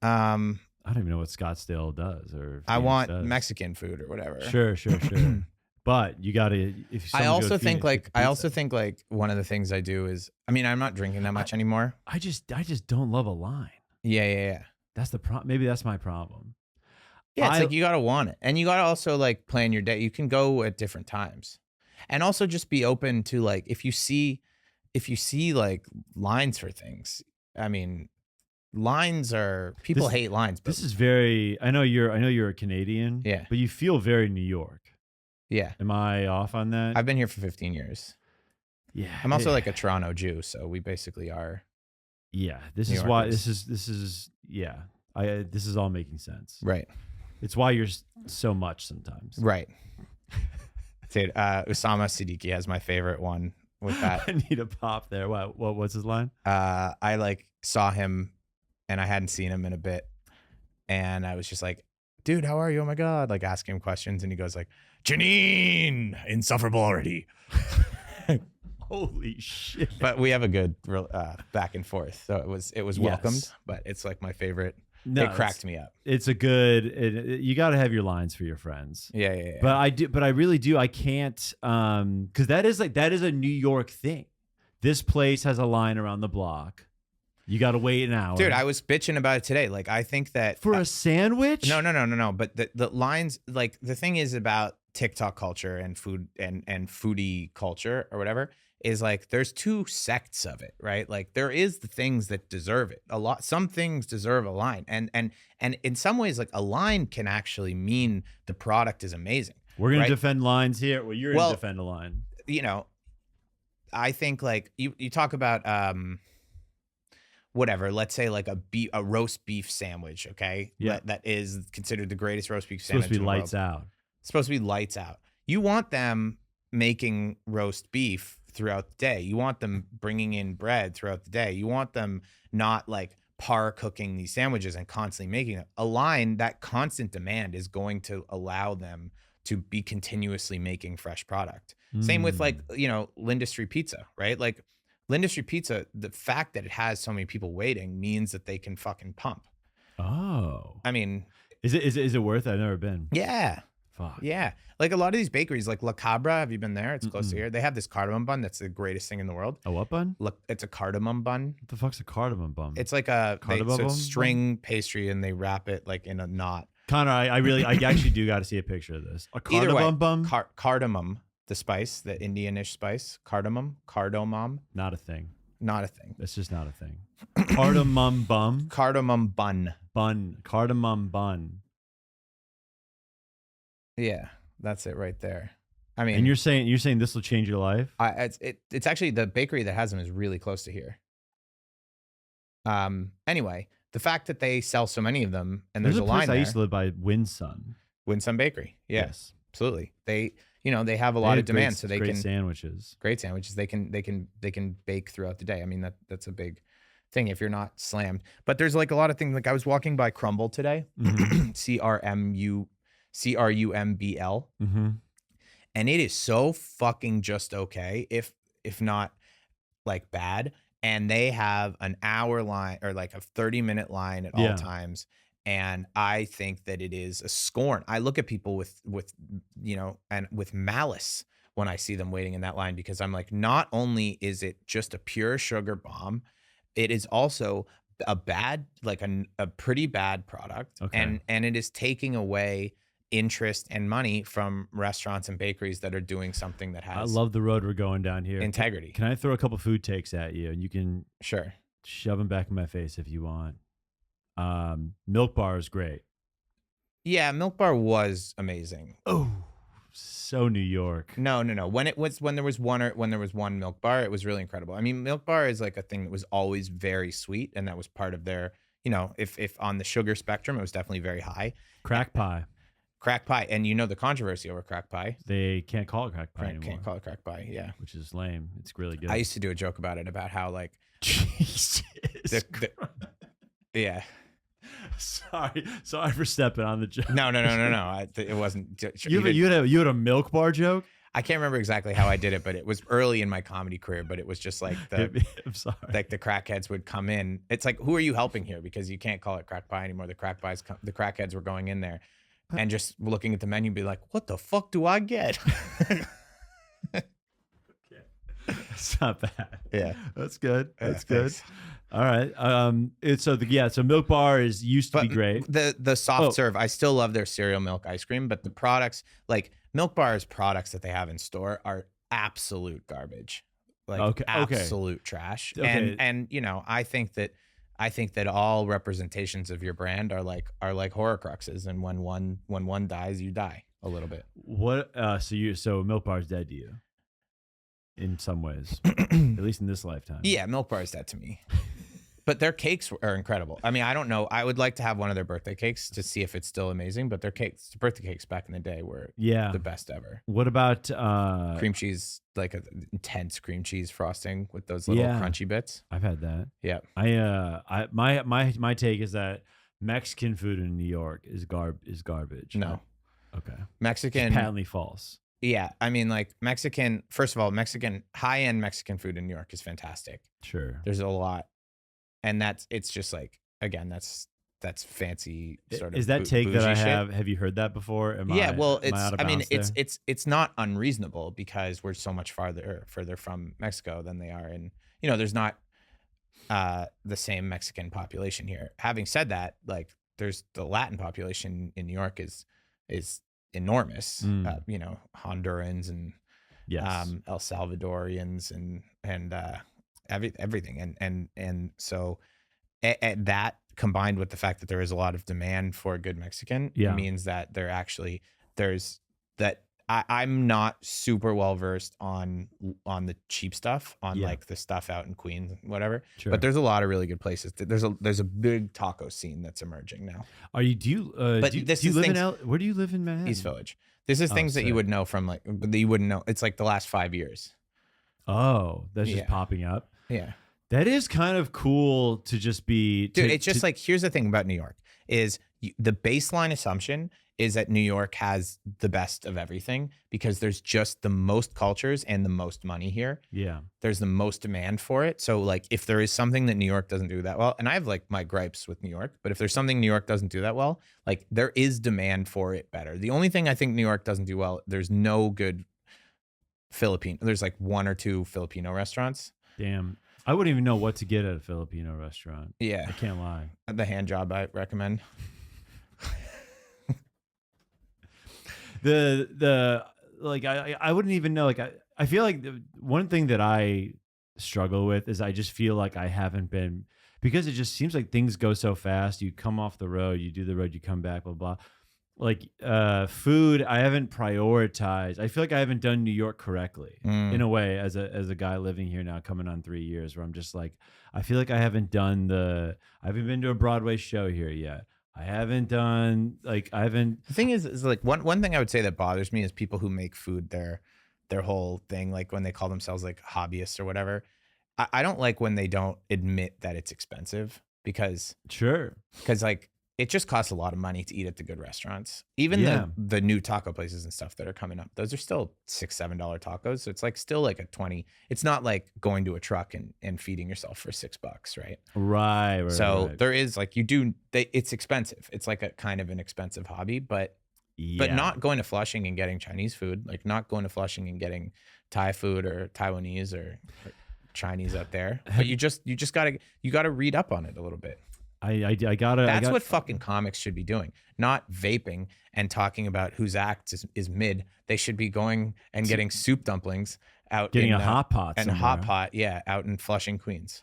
I don't even know what Scottsdale does or I Phoenix want does. Mexican food or whatever. Sure. But you got to. If I someone goes also to think Phoenix, like get the I also pizza. think like one of the things I do is, I mean, I'm not drinking that much anymore. I just don't love a line. Yeah. That's the problem. Maybe that's my problem. Yeah, it's like you gotta want it, and you gotta also like plan your day. You can go at different times, and also just be open to like if you see like lines for things. I mean, lines are people hate lines. But This is very. I know you're a Canadian. Yeah. But you feel very New York. yeah, Am I off on that? I've been here for 15 years. Yeah. I'm also like a Toronto Jew, so we basically are. Yeah. This New is why. Yorkers. This is. Yeah. This is all making sense. Right. It's why you're so much sometimes. Right. Dude, Usama Siddiqui has my favorite one with that. I need a pop there. What's his line? I like saw him and I hadn't seen him in a bit. And I was just like, dude, how are you? Oh my God. Like asking him questions. And he goes like, Geneen, insufferable already. Holy shit. But we have a good back and forth. So it was welcomed, Yes. but it's like my favorite. No, it cracked me up. It's a good. You got to have your lines for your friends. Yeah. But I do. But I really do. I can't. Because that is a New York thing. This place has a line around the block. You got to wait an hour. Dude, I was bitching about it today. Like, I think that for a sandwich. No. But the lines, like the thing is about TikTok culture and food and foodie culture or whatever is like there's two sects of it, right? Like there is the things that deserve it. Some things deserve a line. And in some ways, like a line can actually mean the product is amazing. We're gonna right? defend lines here. Well, you're gonna defend a line. You know, I think like you talk about whatever, let's say like a roast beef sandwich, okay? Yeah. That is considered the greatest roast beef sandwich. Supposed to be in the world. lights out. It's supposed to be lights out. You want them making roast beef throughout the day. You want them bringing in bread throughout the day. You want them not like par cooking these sandwiches and constantly making them. A line, that constant demand is going to allow them to be continuously making fresh product. Same with like, you know, Lindustry Pizza, right? Like Lindustry Pizza, the fact that it has so many people waiting means that they can fucking pump. Oh. I mean, Is it worth it? I've never been. yeah. Fuck. Yeah. Like a lot of these bakeries, like La Cabra, have you been there? It's close to here. They have this cardamom bun that's the greatest thing in the world. A what bun? Look, it's a cardamom bun. What the fuck's a cardamom bun? It's like a Cardamom bun? string pastry and they wrap it like in a knot. Connor, I actually do got to see a picture of this. A Either way, cardamom bun? cardamom, the spice, the Indianish spice, cardamom, Not a thing. not a thing. That's just not a thing. Cardamom bun. Cardamom bun. Cardamom bun. Yeah, that's it right there. I mean, And you're saying this will change your life? it's actually the bakery that has them is really close to here. Anyway, the fact that they sell so many of them and there's a place line I there. used to live by, Winsun. Winsome Bakery. Yeah, Yes. absolutely. They have a lot of demand, so they great can sandwiches. great sandwiches. They can bake throughout the day. I mean, that's a big thing if you're not slammed. But there's like a lot of things. Like I was walking by Crumble today, CRUMBL, Mm-hmm. and it is so fucking just okay, if not like bad. And they have an hour line or like a 30-minute line at all times. And I think that it is a scorn. I look at people with and with malice when I see them waiting in that line, because I'm like, not only is it just a pure sugar bomb, it is also a bad, like a pretty bad product. Okay. And it is taking away interest and money from restaurants and bakeries that are doing something that I has love the road we're going down here. integrity. Can I throw a couple food takes at you, and you can Sure. shove them back in my face if you want? Milk Bar is great. Yeah, Milk Bar was amazing. Oh, so New York. No. When there was one Milk Bar, it was really incredible. I mean, Milk Bar is like a thing that was always very sweet, and that was part of their, if on the sugar spectrum, it was definitely very high. Crack pie. Crack pie, and the controversy over crack pie. They can't call it crack pie anymore. Can't call it crack pie, yeah. Which is lame. It's really good. I used to do a joke about it, about how like Jesus. yeah. Sorry for stepping on the joke. No. It wasn't. You had a Milk Bar joke? I can't remember exactly how I did it, but it was early in my comedy career. But it was just like I'm sorry. like the crackheads would come in. It's like, who are you helping here? Because you can't call it crack pie anymore. The crackheads were going in there and just looking at the menu and be like, what the fuck do I get? It's not bad. Yeah. That's good. That's Yeah, good. thanks. All right. So Milk Bar used to be great. The soft serve, I still love their cereal milk ice cream, but the products, like Milk Bar's products that they have in store, are absolute garbage. Like absolute trash. Okay. And I think that all representations of your brand are like Horcruxes, and when one dies, you die a little bit. What so Milk Bar's dead to you in some ways. At least in this lifetime. Yeah, Milk Bar is dead to me. But their cakes are incredible. I mean, I don't know. I would like to have one of their birthday cakes to see if it's still amazing, but their birthday cakes back in the day were the best ever. What about cream cheese, like an intense cream cheese frosting with those little crunchy bits? I've had that. Yeah. My take is that Mexican food in New York is garbage. No. Okay. Mexican. It's patently false. Yeah, I mean, like first of all, high-end Mexican food in New York is fantastic. Sure. There's a lot. And it's just like, again, that's fancy sort of. Is that take that I shit. have you heard that before? It's not unreasonable because we're so much further from Mexico than they are. And, there's not the same Mexican population here. Having said that, like there's the Latin population in New York is enormous. Hondurans and El Salvadorians and everything, and so that combined with the fact that there is a lot of demand for a good Mexican means that I'm not super well versed on the cheap stuff, like the stuff out in Queens, whatever. Sure. But there's a lot of really good places. There's a big taco scene that's emerging now. Where do you live in Manhattan? East Village. This is things that you would know from that you wouldn't know. It's like the last 5 years. Oh, that's just popping up. Yeah. That is kind of cool to just be. Dude, it's just like, here's the thing about New York is the baseline assumption is that New York has the best of everything because there's just the most cultures and the most money here. Yeah. There's the most demand for it. So like if there is something that New York doesn't do that well, and I have like my gripes with New York, but if there's something New York doesn't do that well, like there is demand for it better. The only thing I think New York doesn't do well, there's no good there's like 1 or 2 Filipino restaurants. Damn. I wouldn't even know what to get at a Filipino restaurant. Yeah. I can't lie. The hand job I recommend. I wouldn't even know. Like I feel like one thing that I struggle with is I just feel like I haven't been, because it just seems like things go so fast. You come off the road, you do the road, you come back, blah blah. Like food, I haven't prioritized. I feel like I haven't done New York correctly in a way as a guy living here now, coming on 3 years, where I'm just like, I feel like I haven't been to a Broadway show here yet. The thing is like one thing I would say that bothers me is people who make food their whole thing, like when they call themselves like hobbyists or whatever. I don't like when they don't admit that it's expensive because like it just costs a lot of money to eat at the good restaurants. Even the new taco places and stuff that are coming up, those are still $6-7 tacos. So it's like still like a 20. It's not like going to a truck and feeding yourself for $6, right? Right. So there is like it's expensive. It's like a kind of an expensive hobby, but not going to Flushing and getting Chinese food, like not going to Flushing and getting Thai food or Taiwanese or Chinese out there, but you just gotta read up on it a little bit. I gotta. That's what fucking comics should be doing, not vaping and talking about whose act is mid. They should be going and getting soup dumplings out, getting a hot pot and somewhere. a hot pot, yeah, out in Flushing, Queens.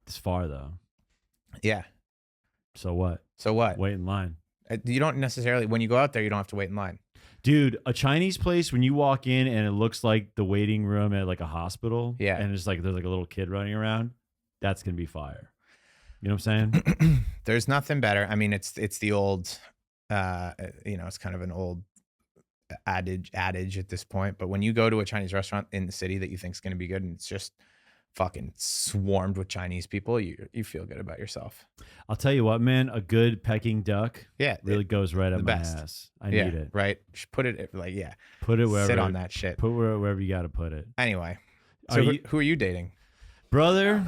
It's far though. Yeah. So what? So what? Wait in line. You don't necessarily, when you go out there, you don't have to wait in line. Dude, a Chinese place, when you walk in and it looks like the waiting room at like a hospital, yeah, and it's like there's like a little kid running around, that's gonna be fire. You know what I'm saying? There's nothing better. I mean, it's the old, it's kind of an old adage at this point. But when you go to a Chinese restaurant in the city that you think is going to be good, and it's just fucking swarmed with Chinese people, you feel good about yourself. I'll tell you what, man, a good Peking duck, really goes right up my ass. I need it. Right. Put it Put it wherever. Sit on that shit. Put wherever you got to put it. Anyway, so who are you dating, brother?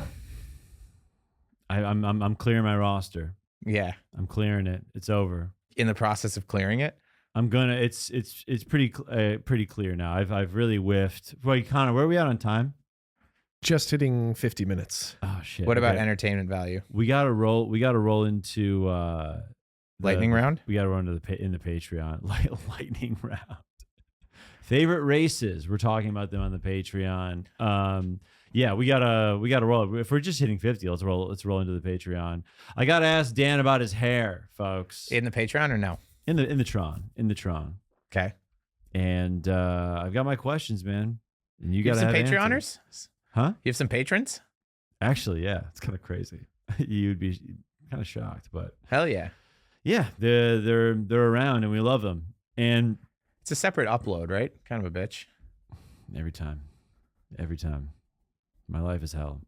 I'm clearing my roster. Yeah, I'm clearing it. It's over. In the process of clearing it. I'm gonna. It's pretty clear now. I've really whiffed. Wait, Connor, where are we at on time? Just hitting 50 minutes. Oh shit. What about entertainment value? We gotta roll into lightning round. We gotta run to the Patreon lightning round. Favorite races. We're talking about them on the Patreon. Yeah, we gotta roll. If we're just hitting 50, let's roll into the Patreon. I gotta ask Dan about his hair, folks. In the Patreon or no? In the Tron. Okay. And I've got my questions, man. And you gotta have some have Patreoners? Answers. Huh? You have some patrons? Actually, yeah. It's kind of crazy. You'd be kind of shocked, but hell yeah. Yeah, they're around and we love them. And it's a separate upload, right? Kind of a bitch. Every time. My life is hell.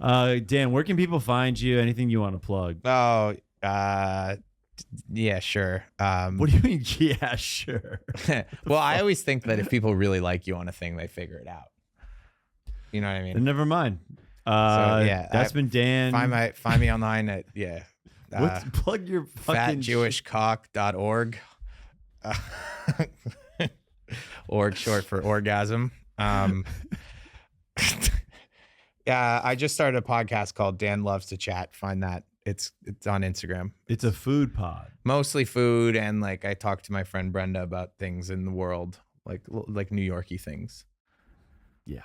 Dan, where can people find you? Anything you want to plug? Oh, yeah, sure. What do you mean? Yeah, sure. Well, I always think that if people really like you on a thing, they figure it out. You know what I mean? Then never mind. Yeah, that's been Dan. Find me online at plug your fucking fatjewishcock.org. Org short for orgasm. Yeah, I just started a podcast called Dan Loves to Chat. Find that. It's on Instagram. It's a food pod. Mostly food, and like I talk to my friend Brenda about things in the world, like New Yorky things. Yeah.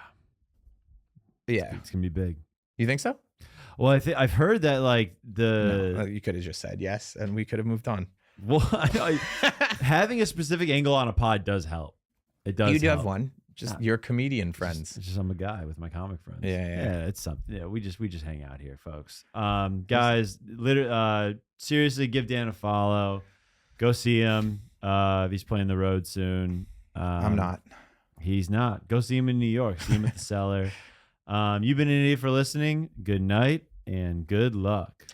Yeah. It's gonna be big. You think so? Well, I've heard that like No, you could have just said yes, and we could have moved on. Well, having a specific angle on a pod does help. It does. You do help. have one. Just your comedian friends. It's just I'm a guy with my comic friends. Yeah. It's something. Yeah, we just hang out here, folks. Guys, seriously, give Dan a follow. Go see him. He's playing the road soon. I'm not. He's not. Go see him in New York. See him at the Cellar. You've been an idiot for listening. Good night and good luck.